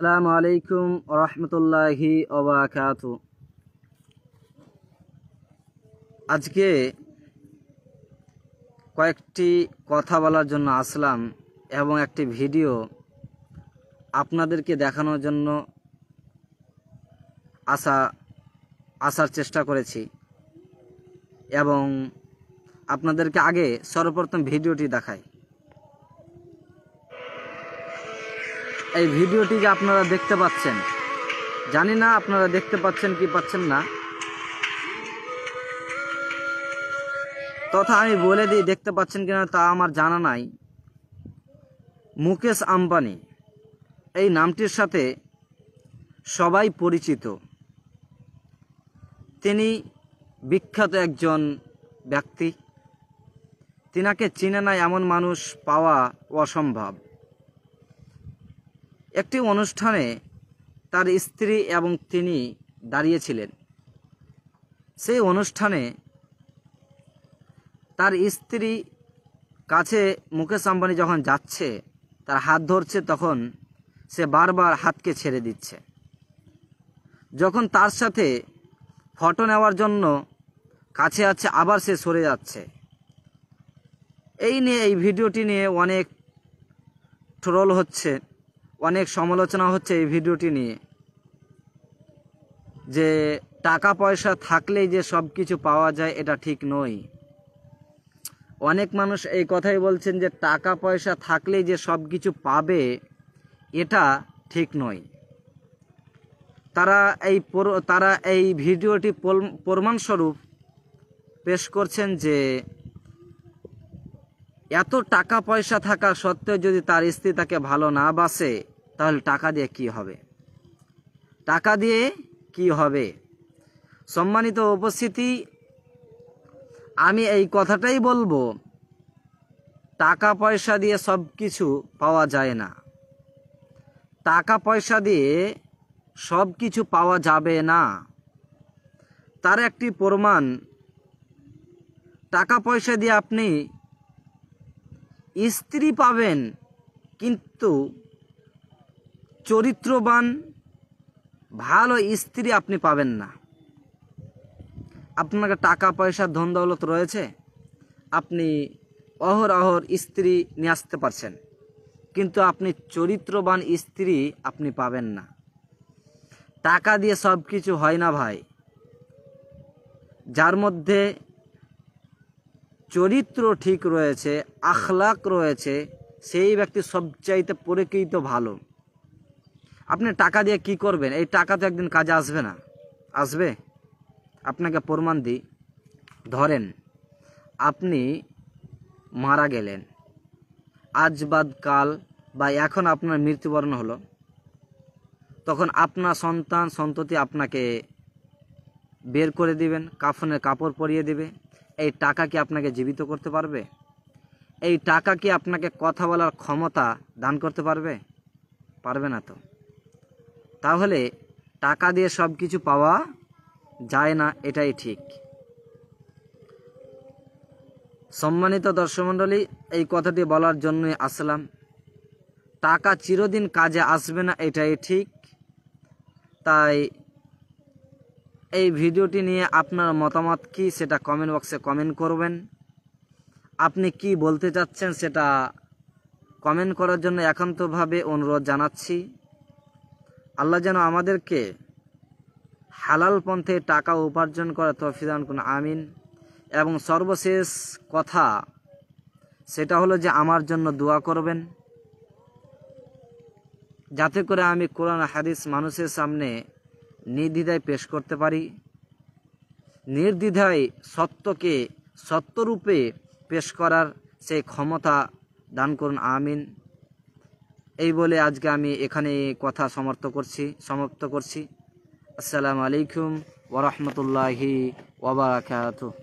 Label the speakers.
Speaker 1: আসসালামু আলাইকুম রহমতুল্লাহি ওবারাকাতু। আজকে কয়েকটি কথা বলার জন্য আসলাম এবং একটি ভিডিও আপনাদেরকে দেখানোর জন্য আসার চেষ্টা করেছি এবং আপনাদেরকে আগে সর্বপ্রথম ভিডিওটি দেখাই। এই ভিডিওটি যে আপনারা দেখতে পাচ্ছেন, জানি না আপনারা দেখতে পাচ্ছেন কি পাচ্ছেন না, তথা আমি বলে দিই দেখতে পাচ্ছেন কিনা তা আমার জানা নাই। মুকেশ আম্বানি এই নামটির সাথে সবাই পরিচিত। তিনি বিখ্যাত একজন ব্যক্তি। তিনাকে চিনে না এমন মানুষ পাওয়া অসম্ভব। একটি অনুষ্ঠানে তার স্ত্রী এবং তিনি দাঁড়িয়েছিলেন। সেই অনুষ্ঠানে তার স্ত্রী কাছে মুকেশ আম্বানি যখন যাচ্ছে, তার হাত ধরছে, তখন সে বারবার হাতকে ছেড়ে দিচ্ছে। যখন তার সাথে ফটো নেওয়ার জন্য কাছে আছে, আবার সে সরে যাচ্ছে। এই ভিডিওটি নিয়ে অনেক ট্রোল হচ্ছে, অনেক সমালোচনা হচ্ছে এই ভিডিওটি নিয়ে, যে টাকা পয়সা থাকলেই যে সব কিছু পাওয়া যায় এটা ঠিক নয়। অনেক মানুষ এই কথাই বলছেন যে টাকা পয়সা থাকলেই যে সব কিছু পাবে, এটা ঠিক নয়। তারা এই ভিডিওটি প্রমাণস্বরূপ পেশ করছেন যে এত টাকা পয়সা থাকা সত্ত্বেও যদি তার স্ত্রী তাকে ভালো না বাসে, তাহলে টাকা দিয়ে কি হবে? টাকা দিয়ে কি হবে? সম্মানিত উপস্থিতি, আমি এই কথাটাই বলবো, টাকা পয়সা দিয়ে সব কিছু পাওয়া যায় না। টাকা পয়সা দিয়ে সব কিছু পাওয়া যাবে না। তার একটি প্রমাণ, টাকা পয়সা দিয়ে আপনি স্ত্রী পাবেন, কিন্তু চরিত্রবান ভালো স্ত্রী আপনি পাবেন না। আপনাকে টাকা পয়সার ধন দৌলত রয়েছে, আপনি অহরহ স্ত্রী নিয়ে আসতে পারছেন, কিন্তু আপনি চরিত্রবান স্ত্রী আপনি পাবেন না। টাকা দিয়ে সব কিছু হয় না ভাই। যার মধ্যে চরিত্র ঠিক রয়েছে, আখলাক রয়েছে, সেই ব্যক্তি সবচাইতে পরিকৃত ভালো। আপনি টাকা দিয়ে কি করবেন? এই টাকা তো একদিন কাজে আসবে না। আসবে? আপনাকে প্রমাণ দিই। ধরেন আপনি মারা গেলেন, আজ বাদ কাল বা এখন আপনার মৃত্যুবরণ হলো, তখন আপনার সন্তান সন্ততি আপনাকে বের করে দিবেন, কাফনের কাপড় পরিয়ে দিবে। এই টাকা কি আপনাকে জীবিত করতে পারবে? এই টাকা কি আপনাকে কথা বলার ক্ষমতা দান করতে পারবে? পারবে না তো। তাহলে টাকা দিয়ে সব কিছু পাওয়া যায় না, এটাই ঠিক। সম্মানিত দর্শক মণ্ডলী, এই কথাটি বলার জন্যই আসলাম। টাকা চিরদিন কাজে আসবে না, এটাই ঠিক। তাই এই ভিডিওটি নিয়ে আপনার মতামত কি, সেটা কমেন্ট বক্সে কমেন্ট করবেন। আপনি কি বলতে চাচ্ছেন সেটা কমেন্ট করার জন্য একান্তভাবে অনুরোধ জানাচ্ছি। আল্লাহ যেন আমাদেরকে হালাল পন্থে টাকা উপার্জন করার তৌফিক দান করুন, আমিন। এবং সর্বশেষ কথা সেটা হলো যে আমার জন্য দোয়া করবেন, যাতে করে আমি কোরআন হাদিস মানুষের সামনে নির্দ্বিধায় পেশ করতে পারি। নির্দ্বিধায় সত্যকে সত্যরূপে পেশ করার সেই ক্ষমতা দান করুন, আমিন। এই বলে আজকে আমি এখানে কথা সমাপ্ত করছি। আসসালামু আলাইকুম ওয়া রাহমাতুল্লাহি ওয়া বারাকাতুহু।